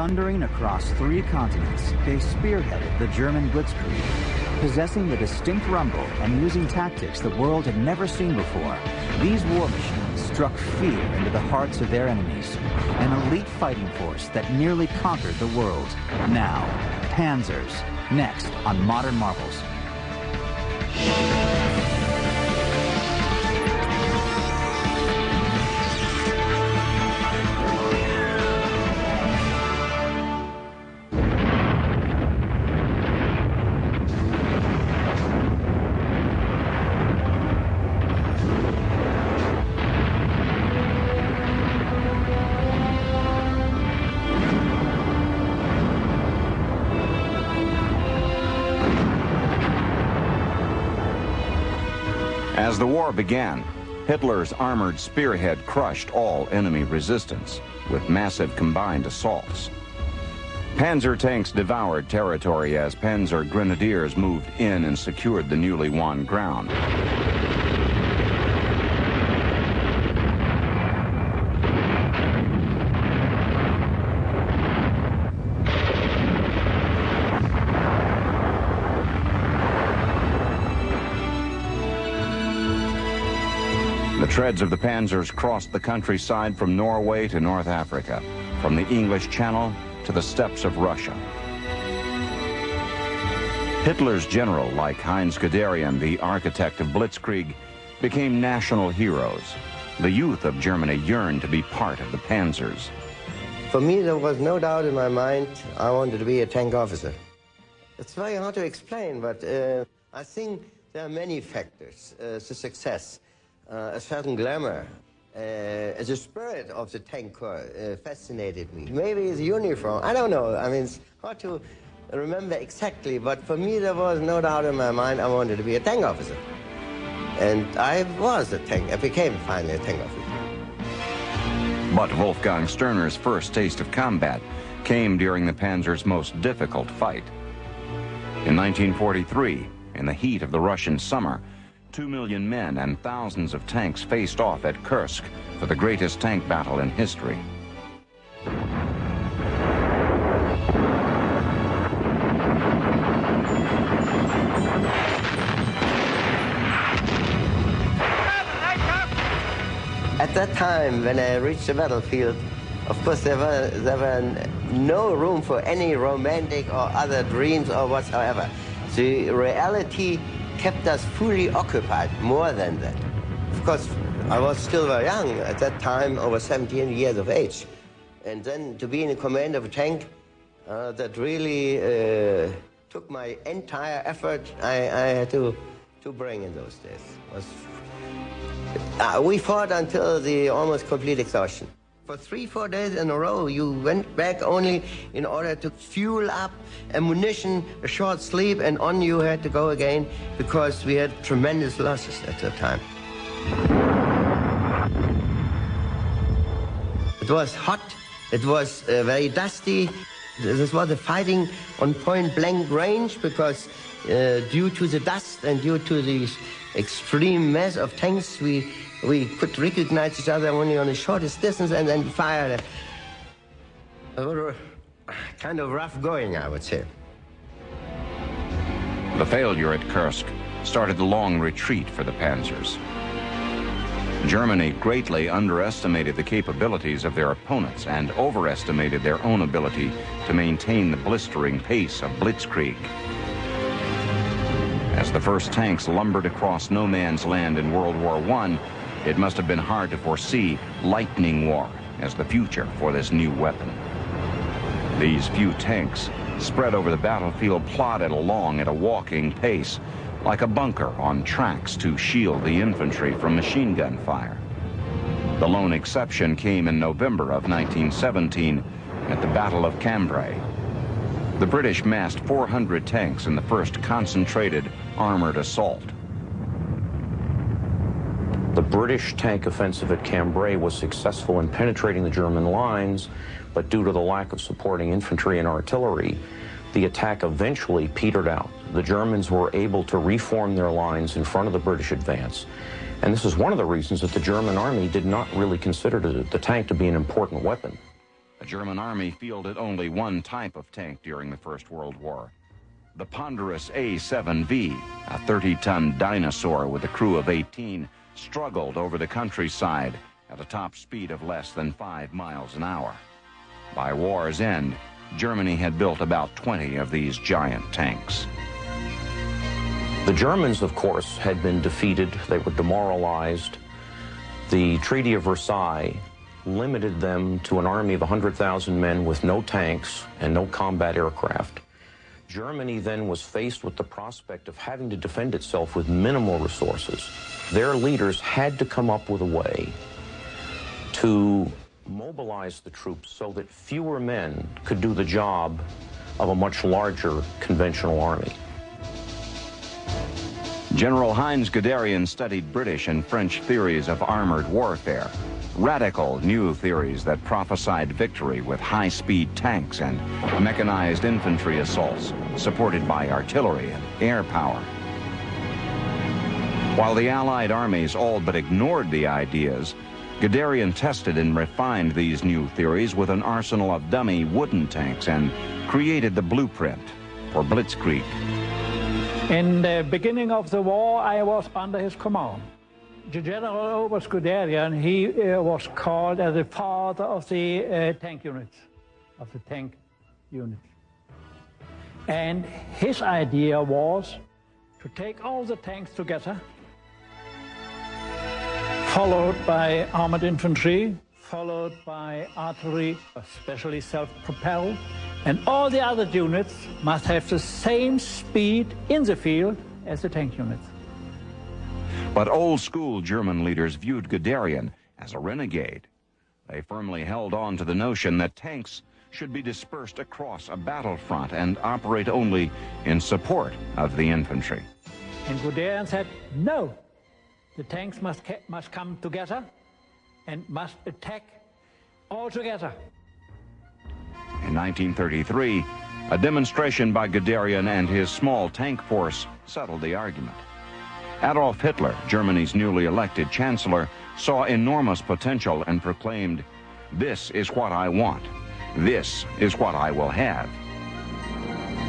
Thundering across 3 continents, they spearheaded the German blitzkrieg. Possessing the distinct rumble and using tactics the world had never seen before, these war machines struck fear into the hearts of their enemies. An elite fighting force that nearly conquered the world. Now, Panzers, next on Modern Marvels. As the war began, Hitler's armored spearhead crushed all enemy resistance with massive combined assaults. Panzer tanks devoured territory as Panzer grenadiers moved in and secured the newly won ground. The treads of the Panzers crossed the countryside from Norway to North Africa, from the English Channel to the steppes of Russia. Hitler's general, like Heinz Guderian, the architect of Blitzkrieg, became national heroes. The youth of Germany yearned to be part of the Panzers. For me, there was no doubt in my mind I wanted to be a tank officer. It's very hard to explain, but I think there are many factors to success. A certain glamour, the spirit of the tank corps fascinated me. Maybe the uniform, I don't know. I mean, it's hard to remember exactly, but for me there was no doubt in my mind I wanted to be a tank officer. And I was a tank, I became finally a tank officer. But Wolfgang Sterner's first taste of combat came during the Panzer's most difficult fight. In 1943, in the heat of the Russian summer, 2 million men and thousands of tanks faced off at Kursk for the greatest tank battle in history. At that time, when I reached the battlefield, of course there were no room for any romantic or other dreams or whatsoever. The reality kept us fully occupied, more than that. Of course, I was still very young, at that time over 17 years of age. And then to be in command of a tank, that really took my entire effort I had to bring in those days. We fought until the almost complete exhaustion. For 3-4 days in a row, you went back only in order to fuel up ammunition, a short sleep, and on you had to go again because we had tremendous losses at the time. It was hot, it was very dusty. This was a fighting on point-blank range because due to the dust and due to the extreme mass of tanks, we could recognize each other only on the shortest distance and then fire. Kind of rough going, I would say. The failure at Kursk started the long retreat for the Panzers. Germany greatly underestimated the capabilities of their opponents and overestimated their own ability to maintain the blistering pace of Blitzkrieg. As the first tanks lumbered across no man's land in World War I, it must have been hard to foresee lightning war as the future for this new weapon. These few tanks, spread over the battlefield, plodded along at a walking pace, like a bunker on tracks to shield the infantry from machine gun fire. The lone exception came in November of 1917 at the Battle of Cambrai. The British massed 400 tanks in the first concentrated armored assault. The British tank offensive at Cambrai was successful in penetrating the German lines, but due to the lack of supporting infantry and artillery, the attack eventually petered out. The Germans were able to reform their lines in front of the British advance. And this is one of the reasons that the German army did not really consider the tank to be an important weapon. The German army fielded only one type of tank during the First World War. The ponderous A-7V, a 30-ton dinosaur with a crew of 18, struggled over the countryside at a top speed of less than 5 miles an hour. By war's end, Germany had built about 20 of these giant tanks. The Germans, of course, had been defeated. They were demoralized. The Treaty of Versailles limited them to an army of 100,000 men with no tanks and no combat aircraft. Germany then was faced with the prospect of having to defend itself with minimal resources. Their leaders had to come up with a way to mobilize the troops so that fewer men could do the job of a much larger conventional army. General Heinz Guderian studied British and French theories of armored warfare, radical new theories that prophesied victory with high-speed tanks and mechanized infantry assaults supported by artillery and air power. While the Allied armies all but ignored the ideas, Guderian tested and refined these new theories with an arsenal of dummy wooden tanks and created the blueprint for Blitzkrieg. In the beginning of the war, I was under his command. The General Oberst Guderian, he was called as the father of the tank units, And his idea was to take all the tanks together, followed by armored infantry, followed by artillery, especially self-propelled, and all the other units must have the same speed in the field as the tank units. But old-school German leaders viewed Guderian as a renegade. They firmly held on to the notion that tanks should be dispersed across a battlefront and operate only in support of the infantry. And Guderian said, no, the tanks must come together and must attack all together. In 1933, a demonstration by Guderian and his small tank force settled the argument. Adolf Hitler, Germany's newly elected chancellor, saw enormous potential and proclaimed, "This is what I want. This is what I will have."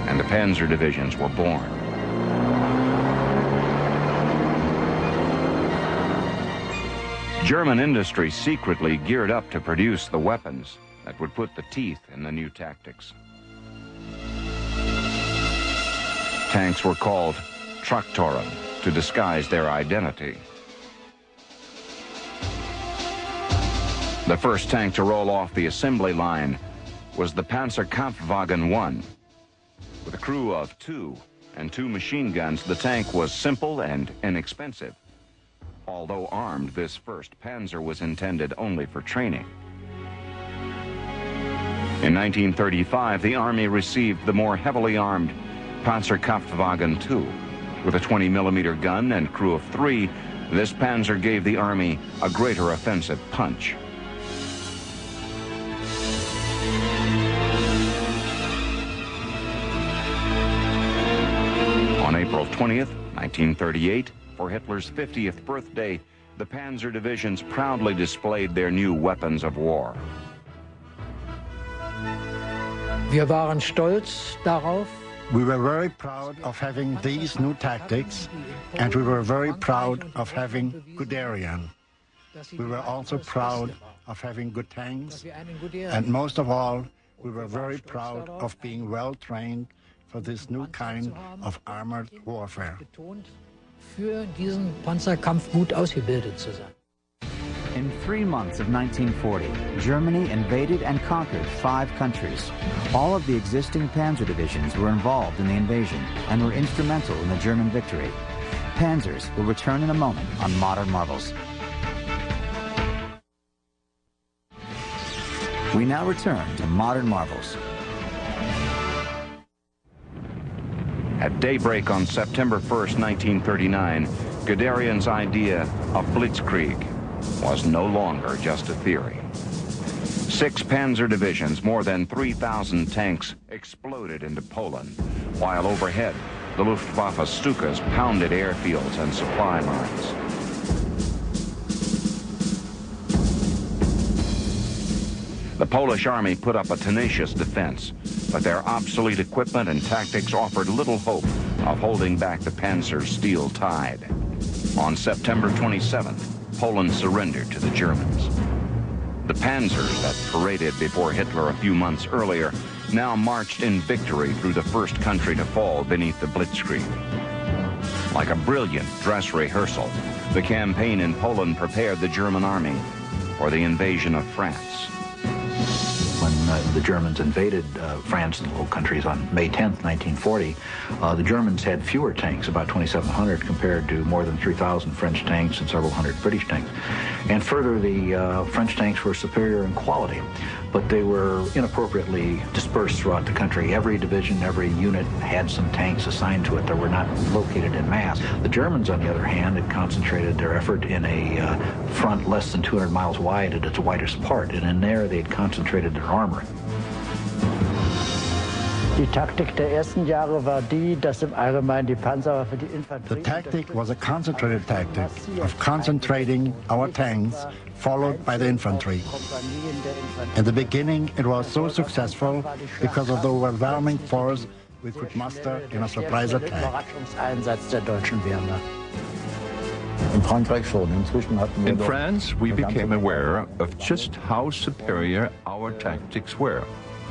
And the Panzer divisions were born. German industry secretly geared up to produce the weapons that would put the teeth in the new tactics. Tanks were called Traktoren to disguise their identity. The first tank to roll off the assembly line was the Panzer Kampfwagen I. With a crew of 2 and 2 machine guns, the tank was simple and inexpensive. Although armed, this first Panzer was intended only for training. In 1935, the Army received the more heavily armed Panzer Kampfwagen II. With a 20-millimeter gun and crew of 3, this Panzer gave the Army a greater offensive punch. On April 20th, 1938, for Hitler's 50th birthday, the Panzer divisions proudly displayed their new weapons of war. Wir waren stolz darauf. We were very proud of having these new tactics, and we were very proud of having Guderian. We were also proud of having good tanks, and most of all, we were very proud of being well trained for this new kind of armored warfare. Für diesen Panzerkampf gut ausgebildet zu sein. In 3 months of 1940, Germany invaded and conquered 5 countries. All of the existing Panzer divisions were involved in the invasion and were instrumental in the German victory. Panzers will return in a moment on Modern Marvels. We now return to Modern Marvels. At daybreak on September 1st, 1939, Guderian's idea of Blitzkrieg was no longer just a theory. 6 Panzer divisions, more than 3,000 tanks exploded into Poland, while overhead, the Luftwaffe Stukas pounded airfields and supply lines. The Polish army put up a tenacious defense, but their obsolete equipment and tactics offered little hope of holding back the Panzer's steel tide. On September 27th, Poland surrendered to the Germans. The Panzers that paraded before Hitler a few months earlier now marched in victory through the first country to fall beneath the blitzkrieg. Like a brilliant dress rehearsal, the campaign in Poland prepared the German army for the invasion of France. When the Germans invaded France and the Low Countries on May 10th, 1940, the Germans had fewer tanks, about 2,700, compared to more than 3,000 French tanks and several hundred British tanks. And further, the French tanks were superior in quality, but they were inappropriately dispersed throughout the country. Every division, every unit had some tanks assigned to it that were not located in mass. The Germans, on the other hand, had concentrated their effort in a front less than 200 miles wide at its widest part, and in there they had concentrated their armor. Die Taktik der ersten Jahre war die, dass im Allgemeinen die Panzerwaffe die Infanterie. The tactic was a concentrated tactic of concentrating our tanks, followed by the infantry. In the beginning, it was so successful because of the overwhelming force we could muster in a surprise attack. Überraschungseinsatz der deutschen Wehrmacht. In France, we became aware of just how superior our tactics were.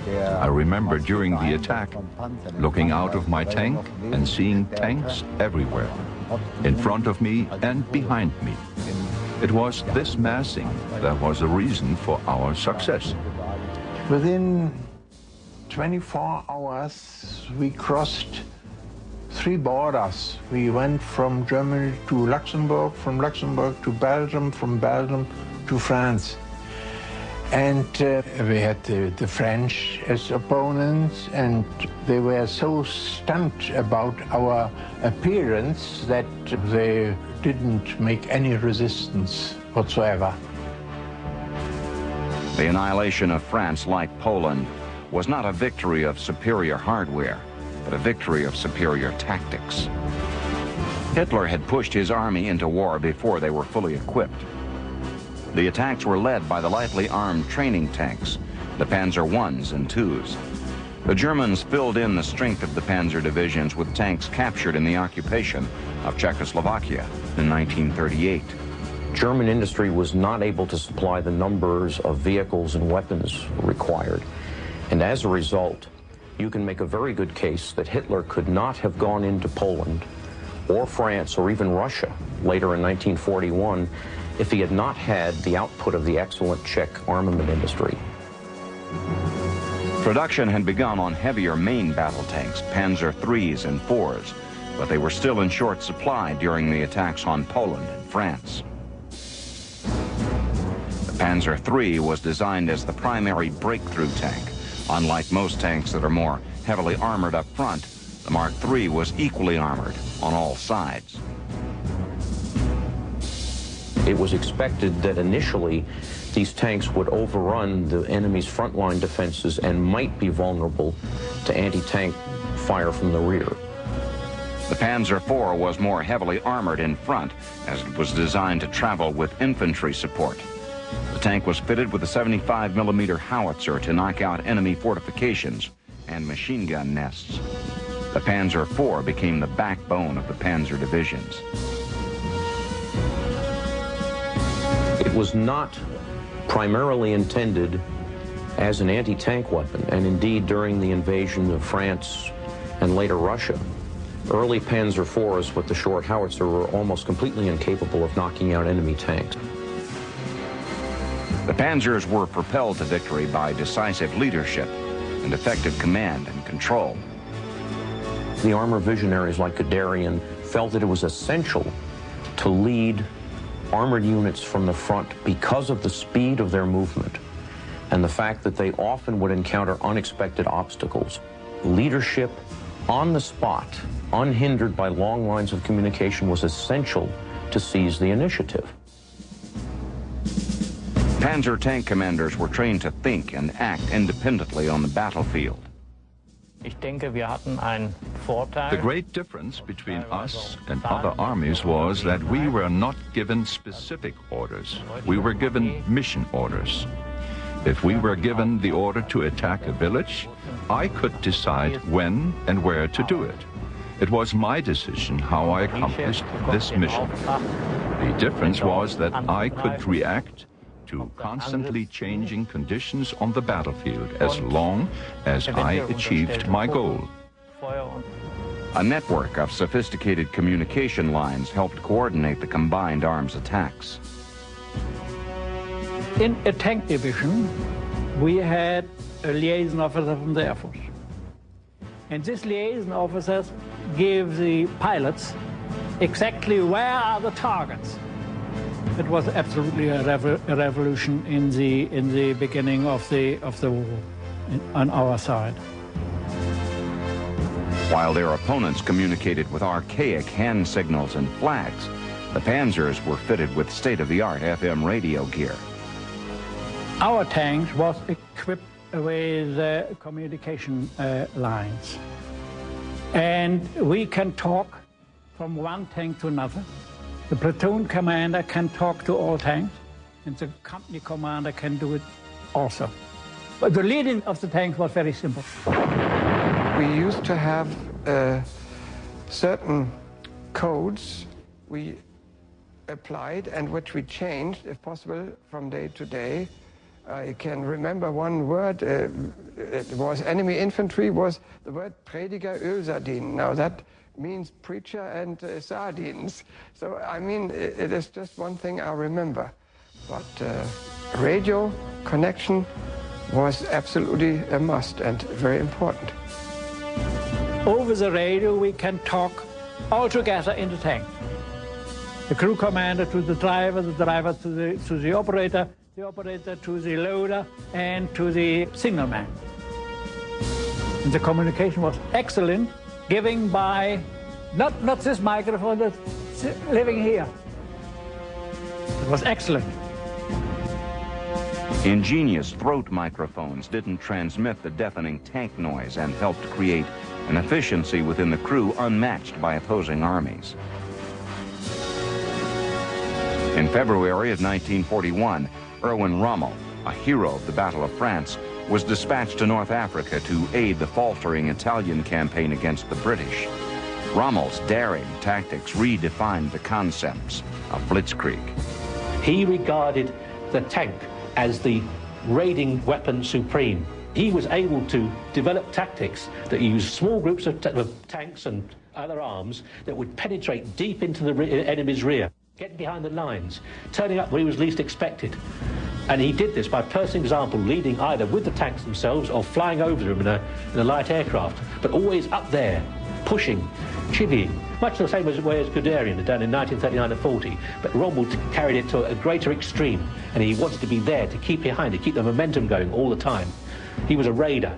I remember during the attack, looking out of my tank and seeing tanks everywhere, in front of me and behind me. It was this massing that was the reason for our success. Within 24 hours, we crossed 3 borders. We went from Germany to Luxembourg, from Luxembourg to Belgium, from Belgium to France. And we had the French as opponents, and they were so stunned about our appearance that they didn't make any resistance whatsoever. The annihilation of France, like Poland, was not a victory of superior hardware, but a victory of superior tactics. Hitler had pushed his army into war before they were fully equipped. The attacks were led by the lightly armed training tanks, the Panzer Is and IIs. The Germans filled in the strength of the Panzer divisions with tanks captured in the occupation of Czechoslovakia in 1938. German industry was not able to supply the numbers of vehicles and weapons required. And as a result, you can make a very good case that Hitler could not have gone into Poland or France or even Russia later in 1941 if he had not had the output of the excellent Czech armament industry. Production had begun on heavier main battle tanks, Panzer IIIs and IVs, but they were still in short supply during the attacks on Poland and France. The Panzer III was designed as the primary breakthrough tank. Unlike most tanks that are more heavily armored up front, the Mark III was equally armored on all sides. It was expected that initially these tanks would overrun the enemy's frontline defenses and might be vulnerable to anti-tank fire from the rear. The Panzer IV was more heavily armored in front, as it was designed to travel with infantry support. The tank was fitted with a 75mm howitzer to knock out enemy fortifications and machine gun nests. The Panzer IV became the backbone of the Panzer divisions. It was not primarily intended as an anti-tank weapon, and indeed during the invasion of France and later Russia, early Panzer IVs with the short howitzer were almost completely incapable of knocking out enemy tanks. The Panzers were propelled to victory by decisive leadership and effective command and control. The armor visionaries like Guderian felt that it was essential to lead armored units from the front because of the speed of their movement and the fact that they often would encounter unexpected obstacles. Leadership on the spot, unhindered by long lines of communication, was essential to seize the initiative. Panzer tank commanders were trained to think and act independently on the battlefield. The great difference between us and other armies was that we were not given specific orders. We were given mission orders. If we were given the order to attack a village, I could decide when and where to do it. It was my decision how I accomplished this mission. The difference was that I could react to constantly changing conditions on the battlefield as long as I achieved my goal. A network of sophisticated communication lines helped coordinate the combined arms attacks. In a tank division, we had a liaison officer from the Air Force. And this liaison officer gave the pilots exactly where are the targets. It was absolutely a revolution in the beginning of the war on our side. While their opponents communicated with archaic hand signals and flags, the Panzers were fitted with state-of-the-art FM radio gear. Our tanks was equipped with communication lines. And we can talk from one tank to another. The platoon commander can talk to all tanks, and the company commander can do it also. But the leading of the tanks was very simple. We used to have certain codes we applied and which we changed, if possible, from day to day. I can remember one word, it was enemy infantry, was the word Prediger Ölsardinen. Now that means preacher and sardines. So, I mean, it is just one thing I remember. But radio connection was absolutely a must and very important. Over the radio, we can talk all together in the tank. The crew commander to the driver to the operator to the loader, and to the signalman. And the communication was excellent, given by not this microphone, but living here. It was excellent. Ingenious throat microphones didn't transmit the deafening tank noise and helped create an efficiency within the crew unmatched by opposing armies. In February of 1941, Erwin Rommel, a hero of the Battle of France, was dispatched to North Africa to aid the faltering Italian campaign against the British. Rommel's daring tactics redefined the concepts of blitzkrieg. He regarded the tank as the raiding weapon supreme. He was able to develop tactics that used small groups of tanks and other arms that would penetrate deep into the enemy's rear, get behind the lines, turning up where he was least expected. And he did this by personal example, leading either with the tanks themselves or flying over them in a light aircraft, but always up there, pushing, chivying, much the same way as Guderian had done in 1939 and 40, but Rommel carried it to a greater extreme, and he wanted to be there to keep behind, to keep the momentum going all the time. He was a raider.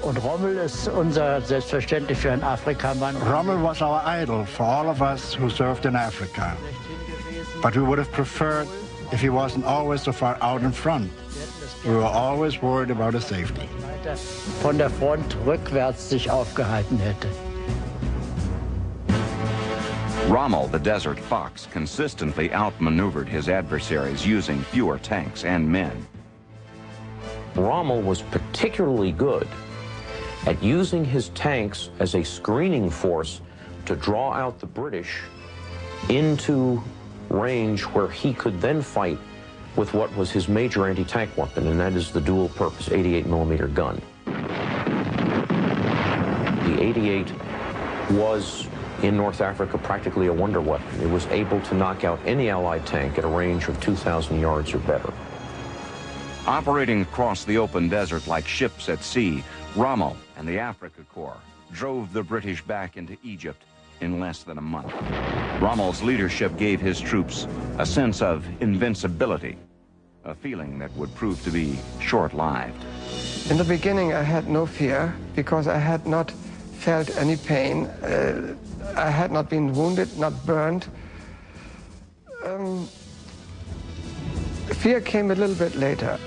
Und Rommel ist unser selbstverständlich für einen Afrikamann. Rommel was our idol for all of us who served in Africa. But we would have preferred if he wasn't always so far out in front. We were always worried about his safety. Von der Front rückwärts sich aufgehalten hätte. Rommel, the Desert Fox, consistently outmaneuvered his adversaries using fewer tanks and men. Rommel was particularly good at using his tanks as a screening force to draw out the British into range where he could then fight with what was his major anti-tank weapon, and that is the dual-purpose 88mm gun. The 88 was, in North Africa, practically a wonder weapon. It was able to knock out any Allied tank at a range of 2,000 yards or better. Operating across the open desert like ships at sea, Rommel and the Afrika Korps drove the British back into Egypt in less than a month. Rommel's leadership gave his troops a sense of invincibility, a feeling that would prove to be short-lived. In the beginning, I had no fear because I had not felt any pain. I had not been wounded, not burned. Fear came a little bit later.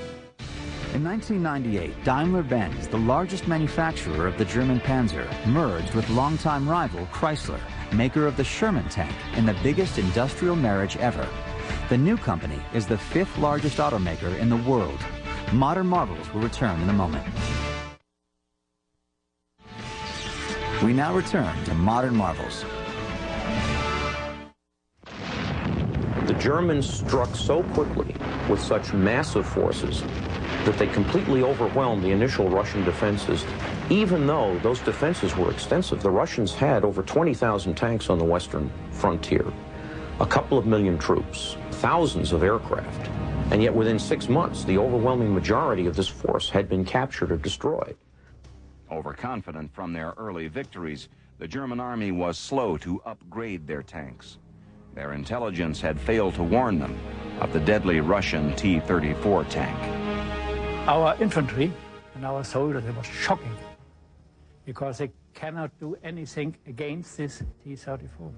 In 1998, Daimler-Benz, the largest manufacturer of the German Panzer, merged with longtime rival Chrysler, maker of the Sherman tank, in the biggest industrial marriage ever. The new company is the 5th largest automaker in the world. Modern marvels will return in a moment. We now return to modern marvels. The Germans struck so quickly with such massive forces that they completely overwhelmed the initial Russian defenses. Even though those defenses were extensive, the Russians had over 20,000 tanks on the western frontier, a couple of million troops, thousands of aircraft, and yet within 6 months, the overwhelming majority of this force had been captured or destroyed. Overconfident from their early victories, the German army was slow to upgrade their tanks. Their intelligence had failed to warn them of the deadly Russian T-34 tank. Our infantry and our soldiers, it was shocking because they cannot do anything against this T-34.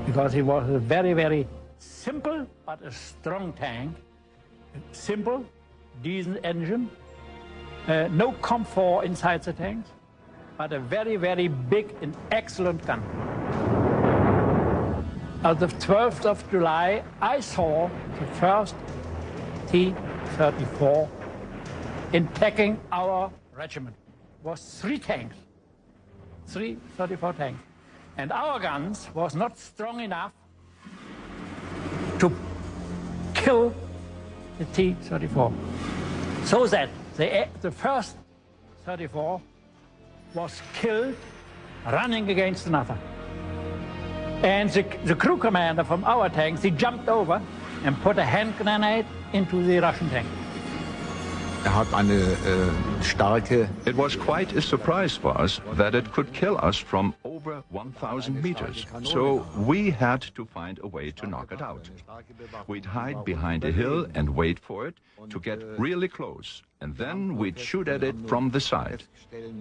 Because it was a very, very simple but a strong tank. Simple, decent engine, no comfort inside the tanks, but a very, very big and excellent gun. On the 12th of July, I saw the first T-34 attacking our regiment. It was 3 tanks, 3 34 tanks. And our guns was not strong enough to kill the T-34. So that the first 34 was killed running against another. And the crew commander from our tanks, he jumped over and put a hand grenade into the Russian tank. It was quite a surprise for us that it could kill us from over 1,000 meters. So we had to find a way to knock it out. We'd hide behind a hill and wait for it to get really close, and then we'd shoot at it from the side.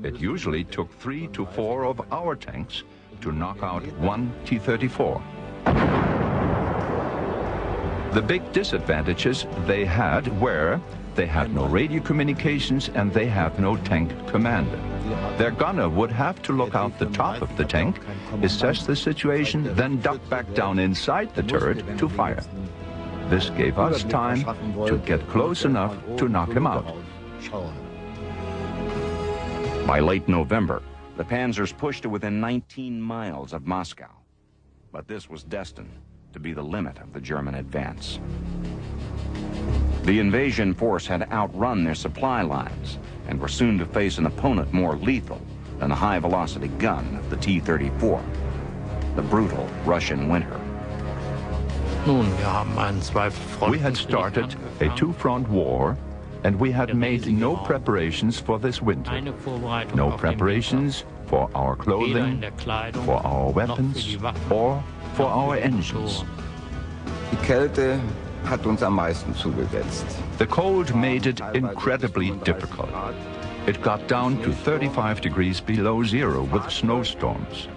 It usually took 3 to 4 of our tanks to knock out one T-34. The big disadvantages they had were they had no radio communications and they had no tank commander. Their gunner would have to look out the top of the tank, assess the situation, then duck back down inside the turret to fire. This gave us time to get close enough to knock him out. By late November, the Panzers pushed to within 19 miles of Moscow. But this was destined to be the limit of the German advance. The invasion force had outrun their supply lines and were soon to face an opponent more lethal than the high-velocity gun of the T-34, the brutal Russian winter. We had started a 2-front war, and we had made no preparations for this winter. No preparations for our clothing, for our weapons, or for our engines. The cold made it incredibly difficult. It got down to 35 degrees below zero with snowstorms.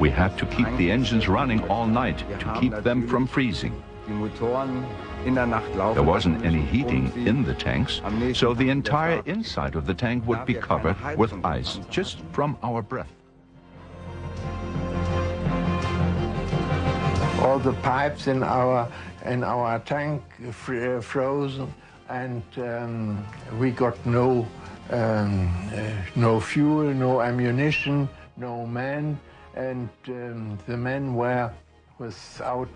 We had to keep the engines running all night to keep them from freezing. There wasn't any heating in the tanks, so the entire inside of the tank would be covered with ice, just from our breath. All the pipes in our tank frozen, and we got no fuel, no ammunition, no men, and the men were without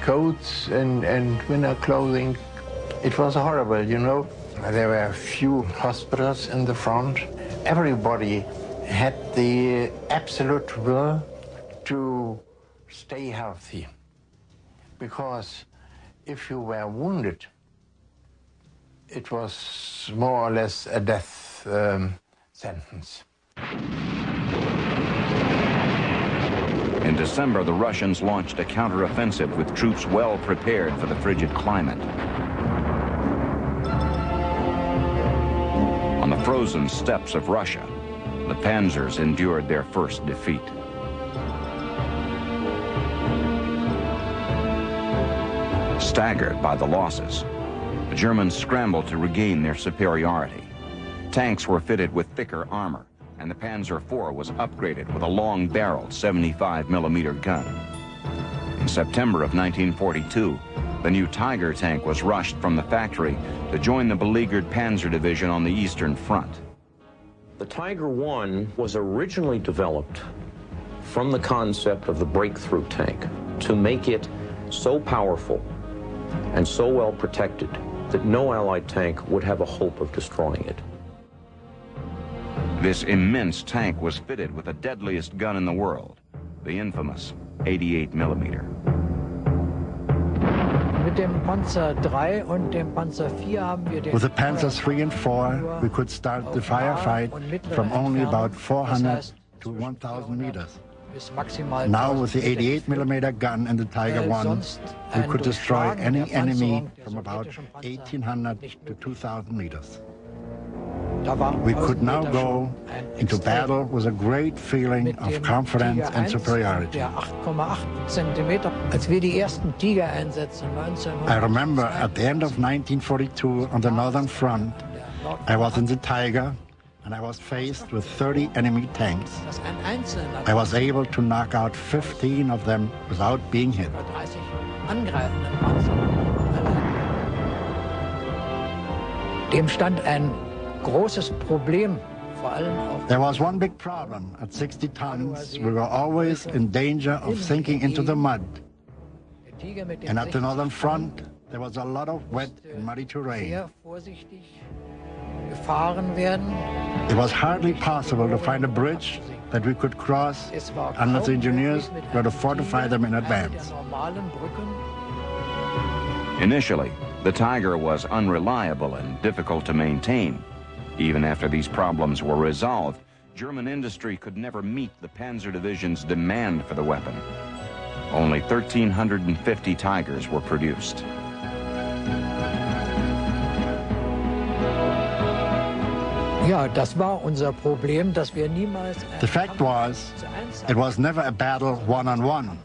coats and winter clothing. It was horrible, you know. There were few hospitals in the front. Everybody had the absolute will to stay healthy, because if you were wounded, it was more or less a death sentence. In December, the Russians launched a counteroffensive with troops well prepared for the frigid climate. On the frozen steppes of Russia, the Panzers endured their first defeat. Staggered by the losses, the Germans scrambled to regain their superiority. Tanks were fitted with thicker armor, and the Panzer IV was upgraded with a long-barreled 75mm gun. In September of 1942, The new Tiger tank was rushed from the factory to join the beleaguered Panzer Division on the Eastern Front. The Tiger I was originally developed from the concept of the breakthrough tank to make it so powerful and so well protected that no Allied tank would have a hope of destroying it. This immense tank was fitted with the deadliest gun in the world, the infamous 88 millimeter. Mit dem Panzer 3 und dem Panzer 4 haben wir den With the Panzers 3 and 4, we could start the firefight from only about 400 to 1,000 meters. Now with the 88 millimeter gun and the Tiger I, we could destroy any enemy from about 1,800 to 2,000 meters. We could now go into battle with a great feeling of confidence and superiority. I remember at the end of 1942 on the Northern Front, I was in the Tiger and I was faced with 30 enemy tanks. I was able to knock out 15 of them without being hit. Dem stand ein großes Problem, vor allem auch. There was one big problem. At 60 tons, we were always in danger of sinking into the mud. And at the Northern Front, there was a lot of wet and muddy terrain. It was hardly possible to find a bridge that we could cross unless the engineers were to fortify them in advance. Initially, the Tiger was unreliable and difficult to maintain. Even after these problems were resolved, German industry could never meet the Panzer Division's demand for the weapon. Only 1,350 Tigers were produced. Ja, das war unser Problem, dass wir niemals. The fact was, it was never a battle one-on-one.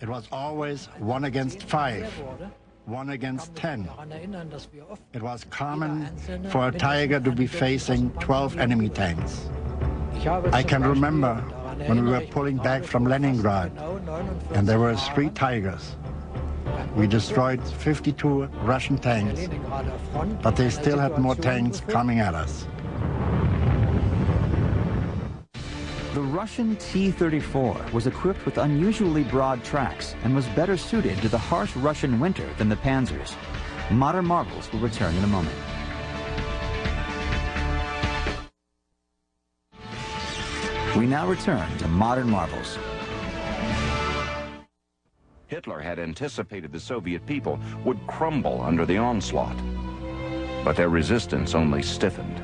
It was always 1 against 5. 1 against 10. It was common for a Tiger to be facing 12 enemy tanks. I can remember when we were pulling back from Leningrad, and there were 3 Tigers. We destroyed 52 Russian tanks, but they still had more tanks coming at us. The Russian T-34 was equipped with unusually broad tracks and was better suited to the harsh Russian winter than the Panzers. Modern marvels will return in a moment. We now return to modern marvels. Hitler had anticipated the Soviet people would crumble under the onslaught, but their resistance only stiffened.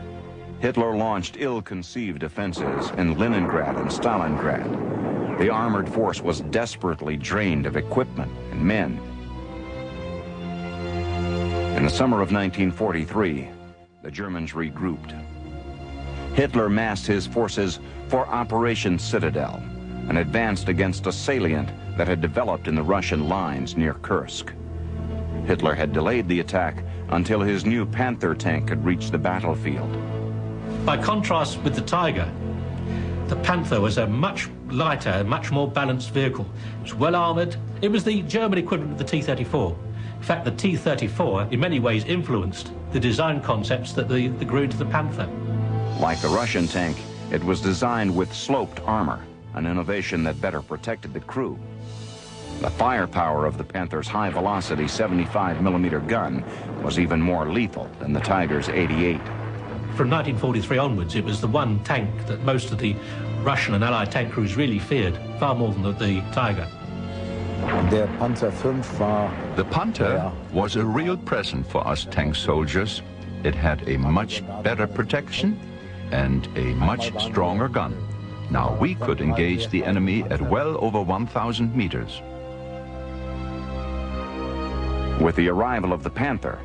Hitler launched ill-conceived offensives in Leningrad and Stalingrad. The armored force was desperately drained of equipment and men. In the summer of 1943, the Germans regrouped. Hitler massed his forces for Operation Citadel and advanced against a salient that had developed in the Russian lines near Kursk. Hitler had delayed the attack until his new Panther tank had reached the battlefield. By contrast with the Tiger, the Panther was a much lighter, much more balanced vehicle. It was well armoured. It was the German equivalent of the T-34. In fact, the T-34 in many ways influenced the design concepts that grew into the Panther. Like the Russian tank, it was designed with sloped armor, an innovation that better protected the crew. The firepower of the Panther's high-velocity 75mm gun was even more lethal than the Tiger's 88. From 1943 onwards, it was the one tank that most of the Russian and Allied tank crews really feared, far more than the Tiger. The Panther was a real present for us tank soldiers. It had a much better protection and a much stronger gun. Now we could engage the enemy at well over 1,000 meters. With the arrival of the Panther,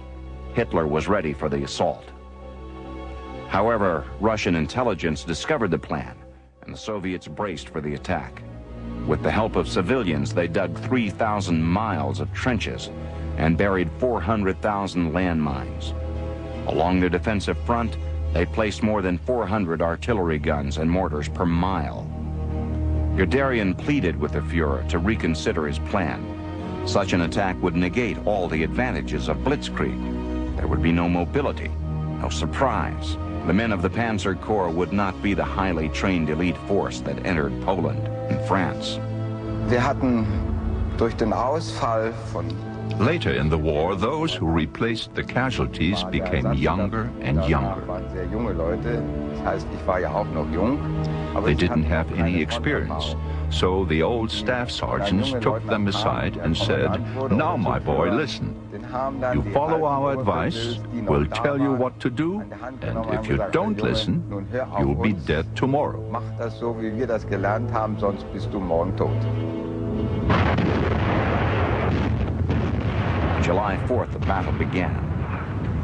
Hitler was ready for the assault. However, Russian intelligence discovered the plan, and the Soviets braced for the attack. With the help of civilians, they dug 3,000 miles of trenches and buried 400,000 landmines. Along the defensive front, they placed more than 400 artillery guns and mortars per mile. Guderian pleaded with the Fuhrer to reconsider his plan. Such an attack would negate all the advantages of blitzkrieg. There would be no mobility, no surprise. The men of the Panzer Corps would not be the highly trained elite force that entered Poland and France. Wir hatten durch den Ausfall von Later in the war, those who replaced the casualties became younger and younger. They didn't have any experience, so the old staff sergeants took them aside and said, "Now, my boy, listen. You follow our advice, we'll tell you what to do, and if you don't listen, you'll be dead tomorrow." Mach das so, wie wir das gelernt haben, sonst bist du morgen tot. July 4th, the battle began.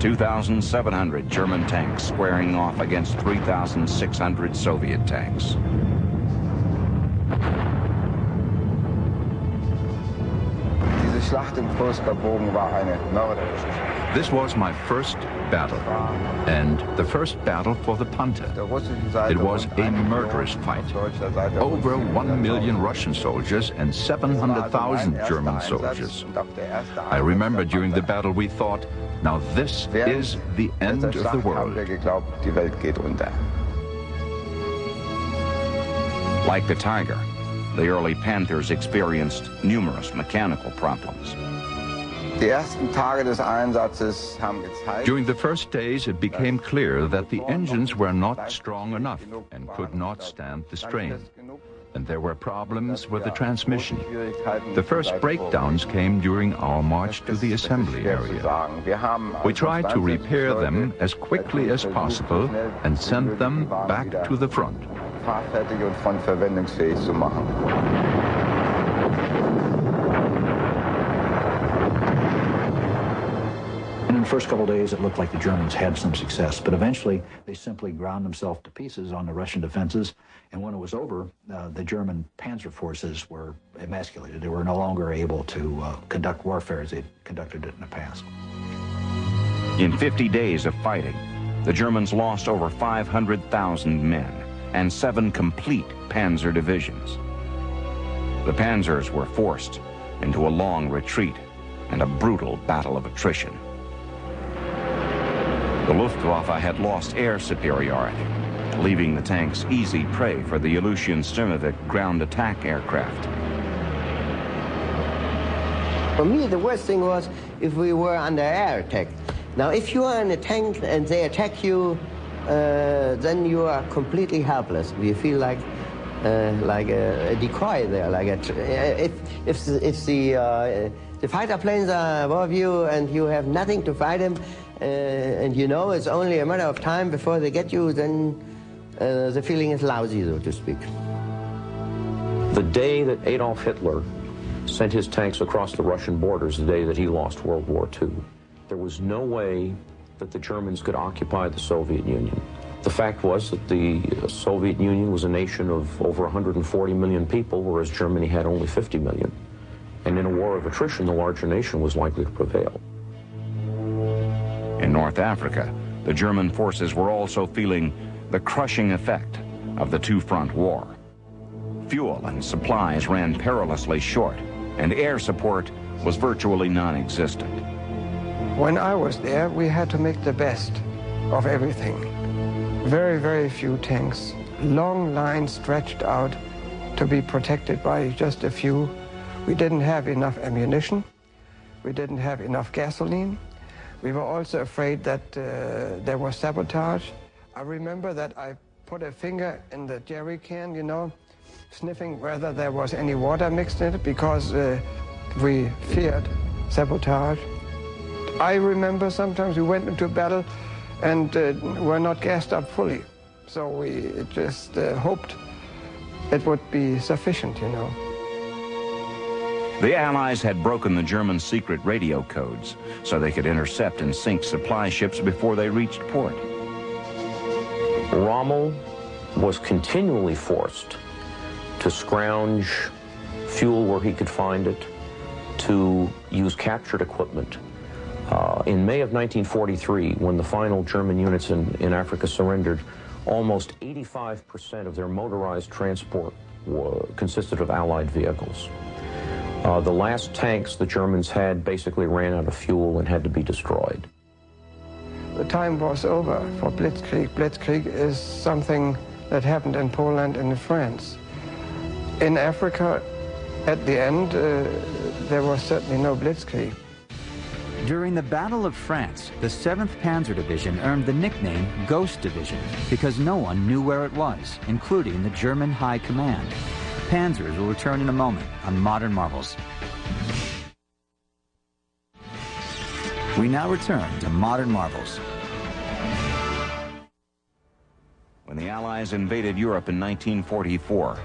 2,700 German tanks squaring off against 3,600 Soviet tanks. Diese Schlacht im Bogen war eine mörderische Schlacht. This was my first battle, and the first battle for the Panther. It was a murderous fight. Over 1 million Russian soldiers and 700,000 German soldiers. I remember during the battle we thought, now this is the end of the world. Like the Tiger, the early Panthers experienced numerous mechanical problems. During the first days, it became clear that the engines were not strong enough and could not stand the strain. And there were problems with the transmission. The first breakdowns came during our march to the assembly area. We tried to repair them as quickly as possible and send them back to the front. In the first couple of days, it looked like the Germans had some success, but eventually they simply ground themselves to pieces on the Russian defenses, and when it was over, the German panzer forces were emasculated. They were no longer able to conduct warfare as they'd conducted it in the past. In 50 days of fighting, the Germans lost over 500,000 men and 7 complete panzer divisions. The panzers were forced into a long retreat and a brutal battle of attrition. The Luftwaffe had lost air superiority, leaving the tanks easy prey for the Aleutian Sturmovik ground attack aircraft. For me, the worst thing was if we were under air attack. Now, if you are in a tank and they attack you, then you are completely helpless. You feel like a decoy there. Like if the fighter planes are above you and you have nothing to fight them, and you know it's only a matter of time before they get you, then the feeling is lousy, so to speak. The day that Adolf Hitler sent his tanks across the Russian borders, the day that he lost World War II, there was no way that the Germans could occupy the Soviet Union. The fact was that the Soviet Union was a nation of over 140 million people, whereas Germany had only 50 million. And in a war of attrition, the larger nation was likely to prevail. In North Africa, the German forces were also feeling the crushing effect of the two-front war. Fuel and supplies ran perilously short, and air support was virtually non-existent. When I was there, we had to make the best of everything. Very, very few tanks, long lines stretched out to be protected by just a few. We didn't have enough ammunition. We didn't have enough gasoline. We were also afraid that there was sabotage. I remember that I put a finger in the jerry can, you know, sniffing whether there was any water mixed in it, because we feared sabotage. I remember sometimes we went into battle and were not gassed up fully. So we just hoped it would be sufficient, you know. The Allies had broken the German secret radio codes so they could intercept and sink supply ships before they reached port. Rommel was continually forced to scrounge fuel where he could find it, to use captured equipment. In May of 1943, when the final German units in Africa surrendered, almost 85% of their motorized transport consisted of Allied vehicles. The last tanks the Germans had basically ran out of fuel and had to be destroyed. The time was over for Blitzkrieg. Blitzkrieg is something that happened in Poland and in France. In Africa, at the end, there was certainly no Blitzkrieg. During the Battle of France, the 7th Panzer Division earned the nickname Ghost Division because no one knew where it was, including the German High Command. Panzers will return in a moment on Modern Marvels. We now return to Modern Marvels. When the Allies invaded Europe in 1944,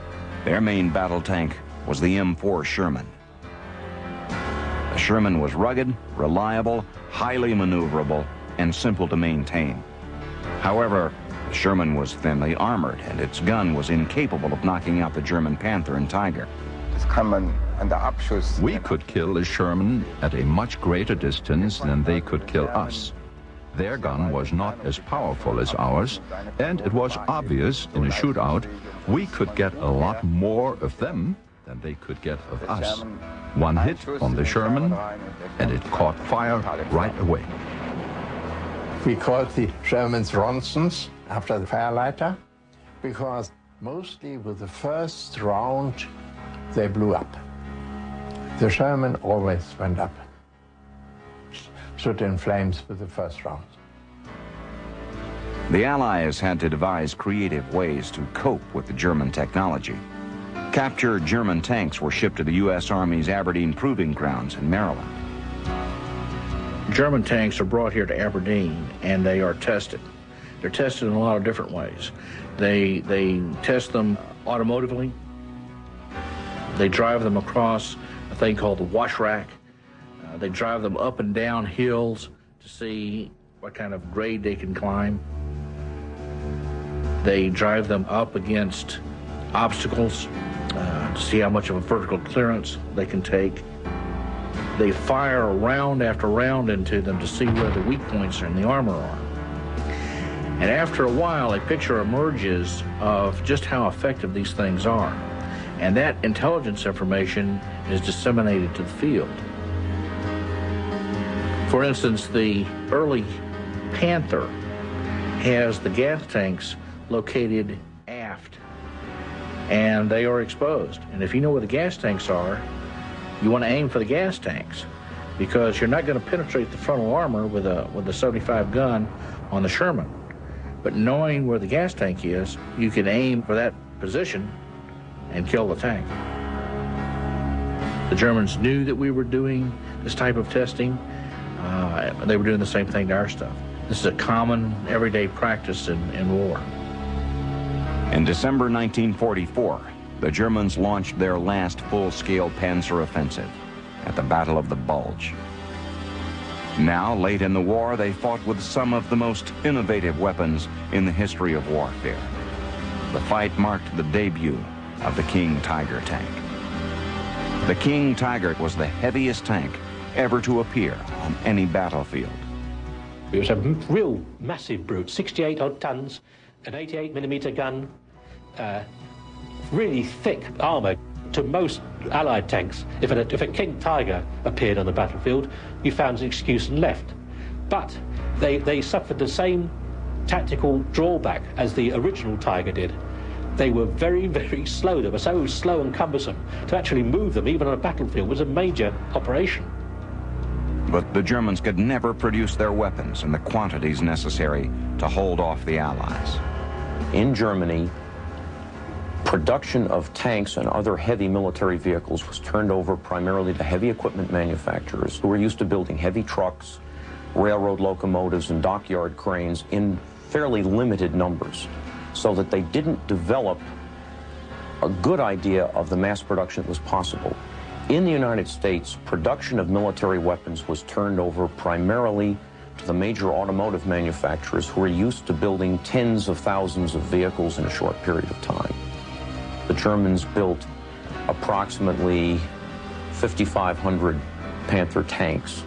their main battle tank was the M4 Sherman. The Sherman was rugged, reliable, highly maneuverable, and simple to maintain. However, the Sherman was thinly armored, and its gun was incapable of knocking out the German Panther and Tiger. We could kill a Sherman at a much greater distance than they could kill us. Their gun was not as powerful as ours, and it was obvious in a shootout we could get a lot more of them than they could get of us. One hit on the Sherman, and it caught fire right away. We called the Germans Ronsons after the Fireleiter, because mostly with the first round they blew up. The Sherman always went up, stood in flames with the first round. The Allies had to devise creative ways to cope with the German technology. Captured German tanks were shipped to the U.S. Army's Aberdeen Proving Grounds in Maryland. German tanks are brought here to Aberdeen and they are tested. They're tested in a lot of different ways. They test them automotively. They drive them across a thing called the wash rack. They drive them up and down hills to see what kind of grade they can climb. They drive them up against obstacles to see how much of a vertical clearance they can take. They fire round after round into them to see where the weak points in the armor are. And after a while, a picture emerges of just how effective these things are. And that intelligence information is disseminated to the field. For instance, the early Panther has the gas tanks located aft, and they are exposed. And if you know where the gas tanks are, you want to aim for the gas tanks, because you're not going to penetrate the frontal armor with a 75 gun on the Sherman. But knowing where the gas tank is, you can aim for that position and kill the tank. The Germans knew that we were doing this type of testing. They were doing the same thing to our stuff. This is a common, everyday practice in war. In December 1944, the Germans launched their last full-scale Panzer offensive at the Battle of the Bulge. Now, late in the war, they fought with some of the most innovative weapons in the history of warfare. The fight marked the debut of the King Tiger tank. The King Tiger was the heaviest tank ever to appear on any battlefield. It was a real massive brute, 68 odd tons, an 88mm gun, really thick armour. To most Allied tanks, if a King Tiger appeared on the battlefield, you found an excuse and left. But they suffered the same tactical drawback as the original Tiger did. They were very, very slow. They were so slow and cumbersome. To actually move them, even on a battlefield, was a major operation. But the Germans could never produce their weapons in the quantities necessary to hold off the Allies. In Germany, production of tanks and other heavy military vehicles was turned over primarily to heavy equipment manufacturers who were used to building heavy trucks, railroad locomotives, and dockyard cranes in fairly limited numbers, so that they didn't develop a good idea of the mass production that was possible. In the United States, production of military weapons was turned over primarily to the major automotive manufacturers who were used to building tens of thousands of vehicles in a short period of time. The Germans built approximately 5,500 Panther tanks,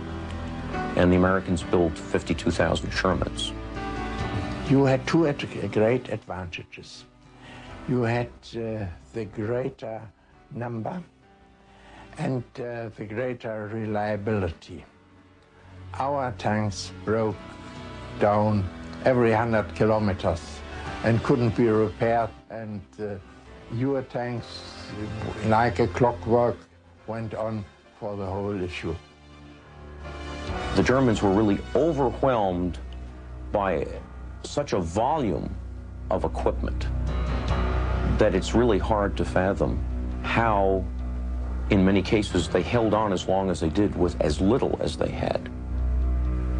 and the Americans built 52,000 Shermans. You had two great advantages. You had the greater number, and the greater reliability. Our tanks broke down every 100 kilometers and couldn't be repaired, and your tanks, like a clockwork, went on for the whole issue. The Germans were really overwhelmed by such a volume of equipment that it's really hard to fathom how, in many cases, they held on as long as they did with as little as they had.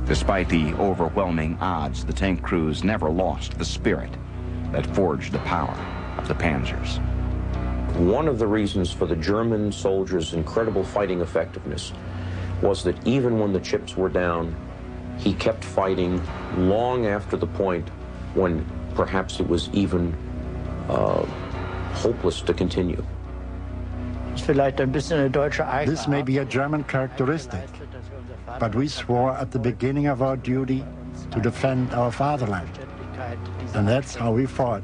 Despite the overwhelming odds, the tank crews never lost the spirit that forged the power of the Panzers. One of the reasons for the German soldiers' incredible fighting effectiveness was that even when the chips were down, he kept fighting long after the point when perhaps it was even hopeless to continue. This may be a German characteristic, but we swore at the beginning of our duty to defend our fatherland. And that's how we fought,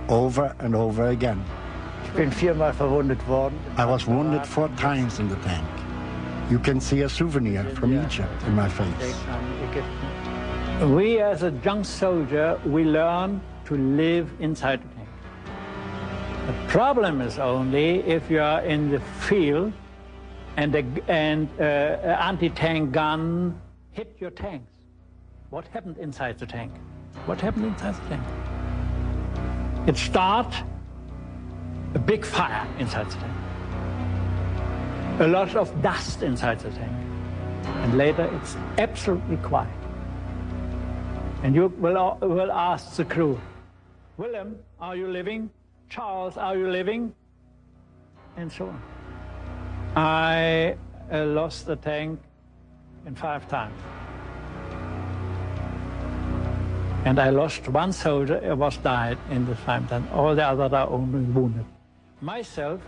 over and over again. I was wounded 4 times in the tank. You can see a souvenir from Egypt in my face. We as a young soldier, we learn to live inside the tank. The problem is only if you are in the field and an anti-tank gun hit your tanks. What happened inside the tank? What happened inside the tank? It starts a big fire inside the tank. A lot of dust inside the tank. And later it's absolutely quiet. And you will ask the crew, Willem, are you living? Charles, are you living? And so on. I lost the tank in 5 times. And I lost 1 soldier, who was died in the 5 times. All the others are only wounded. Myself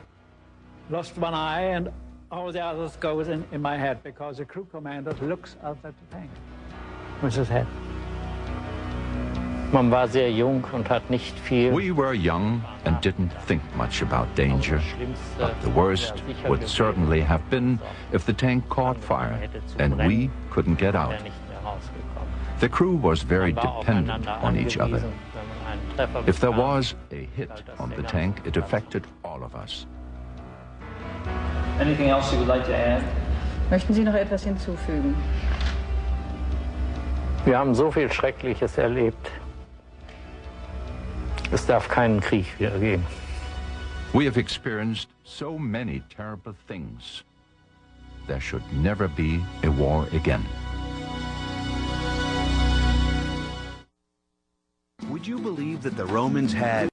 lost 1 eye, and all the others goes in my head because the crew commander looks out at the tank with his head. We were young and didn't think much about danger, but the worst would certainly have been if the tank caught fire and we couldn't get out. The crew was very dependent on each other. If there was a hit on the tank, it affected all of us. Anything else you would like to add? Möchten Sie noch etwas hinzufügen? Wir haben so viel Schreckliches erlebt. Es darf keinen Krieg wieder geben. We have experienced so many terrible things. There should never be a war again. Would you believe that the Romans had